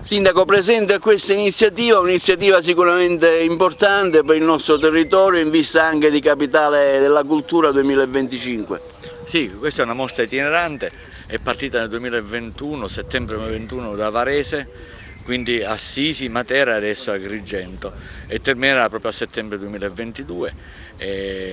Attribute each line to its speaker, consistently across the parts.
Speaker 1: Sindaco, presente questa iniziativa, un'iniziativa sicuramente importante per il nostro territorio in vista anche di Capitale della Cultura 2025.
Speaker 2: Sì, questa è una mostra itinerante, è partita nel 2021, settembre 2021 da Varese, quindi Assisi, Matera e adesso Agrigento, e terminerà proprio a settembre 2022.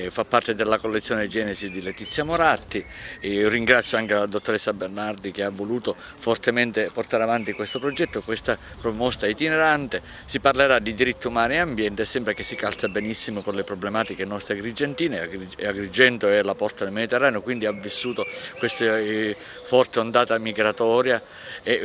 Speaker 2: Fa parte della collezione Genesi di Letizia Moratti. Io ringrazio anche la dottoressa Bernardi che ha voluto fortemente portare avanti questo progetto, questa mostra itinerante. Si parlerà di diritti umani e ambiente, sembra che si calza benissimo con le problematiche nostre agrigentine. Agrigento è la porta del Mediterraneo, quindi ha vissuto questa forte ondata migratoria,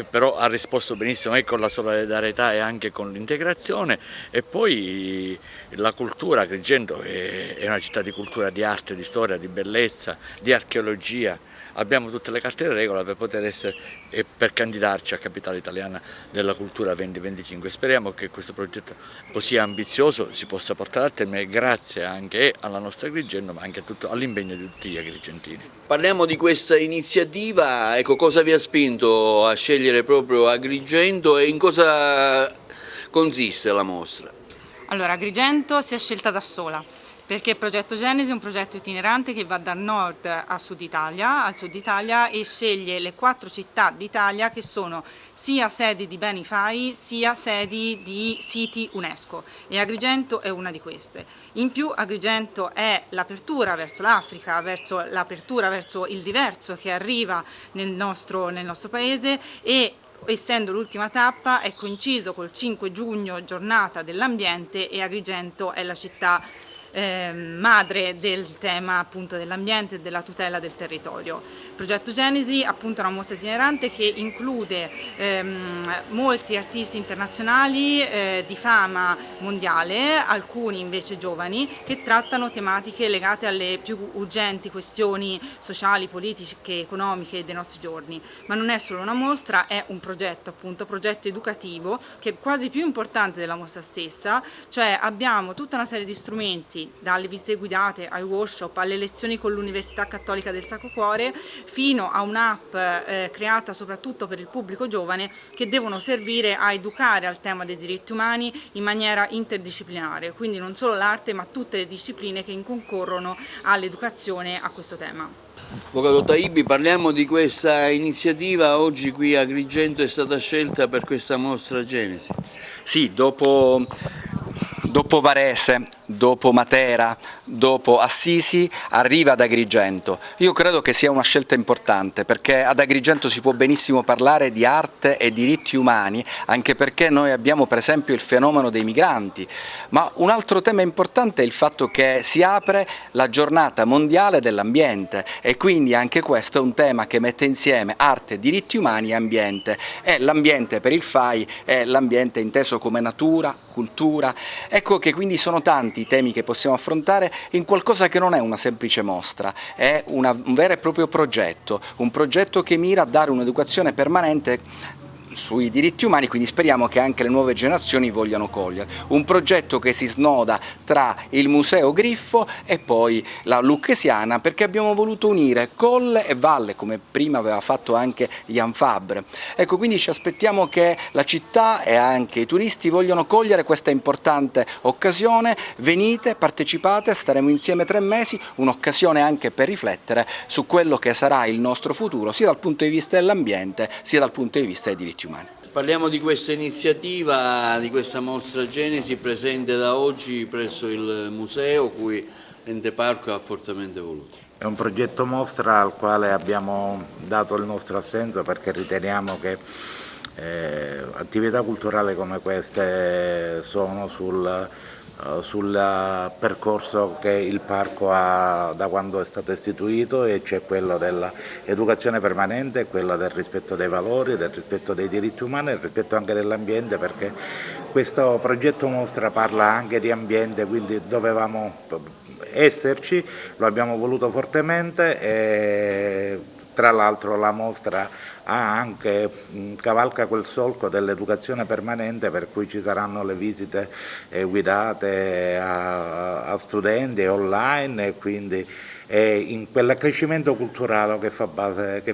Speaker 2: però ha risposto benissimo con la solidarietà e anche con l'integrazione. E poi la cultura, Agrigento è una città di cultura, di arte, di storia, di bellezza, di archeologia. Abbiamo tutte le carte in regola per poter essere e per candidarci a Capitale Italiana della Cultura 2025. Speriamo che questo progetto così ambizioso si possa portare a termine grazie anche alla nostra Agrigento, ma anche all'impegno di tutti gli agrigentini.
Speaker 1: Parliamo di questa iniziativa, ecco, cosa vi ha spinto a scegliere proprio Agrigento e in cosa consiste la mostra?
Speaker 3: Allora, Agrigento si è scelta da sola, perché il progetto Genesi è un progetto itinerante che va dal nord al Sud Italia e sceglie le 4 città d'Italia che sono sia sedi di beni FAI sia sedi di siti UNESCO, e Agrigento è una di queste. In più Agrigento è l'apertura verso l'Africa, l'apertura verso il diverso che arriva nel nostro paese, e essendo l'ultima tappa è coinciso col 5 giugno, giornata dell'ambiente, e Agrigento è la città madre del tema appunto dell'ambiente e della tutela del territorio. Il progetto Genesi appunto è una mostra itinerante che include molti artisti internazionali di fama mondiale, alcuni invece giovani, che trattano tematiche legate alle più urgenti questioni sociali, politiche, economiche dei nostri giorni. Ma non è solo una mostra, è un progetto, appunto, progetto educativo, che è quasi più importante della mostra stessa, cioè abbiamo tutta una serie di strumenti, dalle visite guidate ai workshop, alle lezioni con l'Università Cattolica del Sacro Cuore, fino a un'app creata soprattutto per il pubblico giovane, che devono servire a educare al tema dei diritti umani in maniera interdisciplinare, quindi non solo l'arte ma tutte le discipline che concorrono all'educazione a questo tema.
Speaker 1: Avvocato Taibbi, parliamo di questa iniziativa. Oggi qui a Agrigento è stata scelta per questa mostra Genesi.
Speaker 4: Sì, dopo Varese, dopo Matera, dopo Assisi, arriva ad Agrigento. Io credo che sia una scelta importante, perché ad Agrigento si può benissimo parlare di arte e diritti umani, anche perché noi abbiamo per esempio il fenomeno dei migranti, ma un altro tema importante è il fatto che si apre la giornata mondiale dell'ambiente, e quindi anche questo è un tema che mette insieme arte, diritti umani e ambiente, e l'ambiente per il FAI è l'ambiente inteso come natura, cultura. Ecco che quindi sono tanti i temi che possiamo affrontare in qualcosa che non è una semplice mostra, è un vero e proprio progetto, un progetto che mira a dare un'educazione permanente sui diritti umani, quindi speriamo che anche le nuove generazioni vogliano cogliere. Un progetto che si snoda tra il Museo Griffo e poi la Lucchesiana, perché abbiamo voluto unire colle e valle, come prima aveva fatto anche Jan Fabre. Ecco, quindi ci aspettiamo che la città e anche i turisti vogliano cogliere questa importante occasione. Venite, partecipate, staremo insieme 3 mesi, un'occasione anche per riflettere su quello che sarà il nostro futuro, sia dal punto di vista dell'ambiente, sia dal punto di vista dei diritti umani.
Speaker 1: Parliamo di questa iniziativa, di questa mostra Genesi presente da oggi presso il museo, cui l'Ente Parco ha fortemente voluto.
Speaker 5: È un progetto mostra al quale abbiamo dato il nostro assenso, perché riteniamo che attività culturali come queste sono sul percorso che il parco ha da quando è stato istituito, e c'è quello dell'educazione permanente, quello del rispetto dei valori, del rispetto dei diritti umani e del rispetto anche dell'ambiente, perché questo progetto mostra parla anche di ambiente, quindi dovevamo esserci, lo abbiamo voluto fortemente, e tra l'altro la mostra cavalca quel solco dell'educazione permanente, per cui ci saranno le visite guidate a studenti online, e quindi in quell'accrescimento culturale che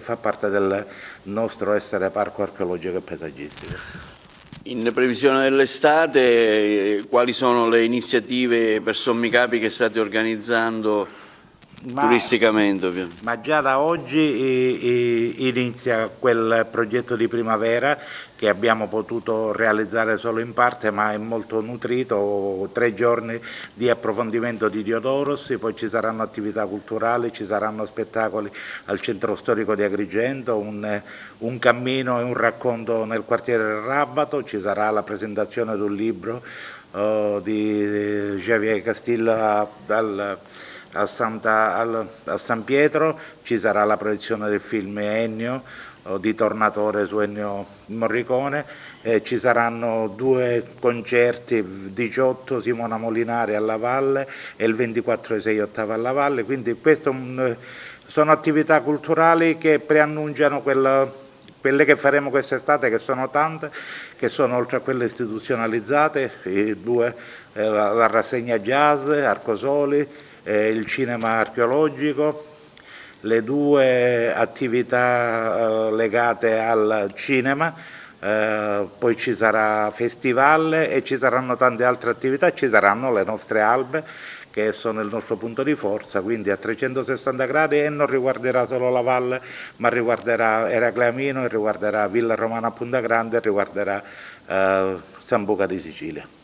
Speaker 5: fa parte del nostro essere parco archeologico e paesaggistico.
Speaker 1: In previsione dell'estate, quali sono le iniziative per Sommi Capi che state organizzando turisticamente? Ovviamente.
Speaker 5: Ma già da oggi inizia quel progetto di primavera che abbiamo potuto realizzare solo in parte, ma è molto nutrito, 3 giorni di approfondimento di Diodorossi, poi ci saranno attività culturali, ci saranno spettacoli al centro storico di Agrigento, un cammino e un racconto nel quartiere del Rabato, ci sarà la presentazione di un libro di Javier Castillo a San Pietro, ci sarà la proiezione del film Ennio di Tornatore su Ennio Morricone, ci saranno 2 concerti, 18 Simona Molinari alla Valle e il 24 e 6 Ottava alla Valle, quindi questo sono attività culturali che preannunciano quelle che faremo quest'estate, che sono tante, che sono oltre a quelle istituzionalizzate, la rassegna jazz, Arcosoli, il cinema archeologico, le 2 attività legate al cinema, poi ci sarà festival e ci saranno tante altre attività, ci saranno le nostre albe che sono il nostro punto di forza, quindi a 360 gradi, e non riguarderà solo la valle, ma riguarderà Eracleamino, riguarderà Villa Romana a Punta Grande, riguarderà Sambuca di Sicilia.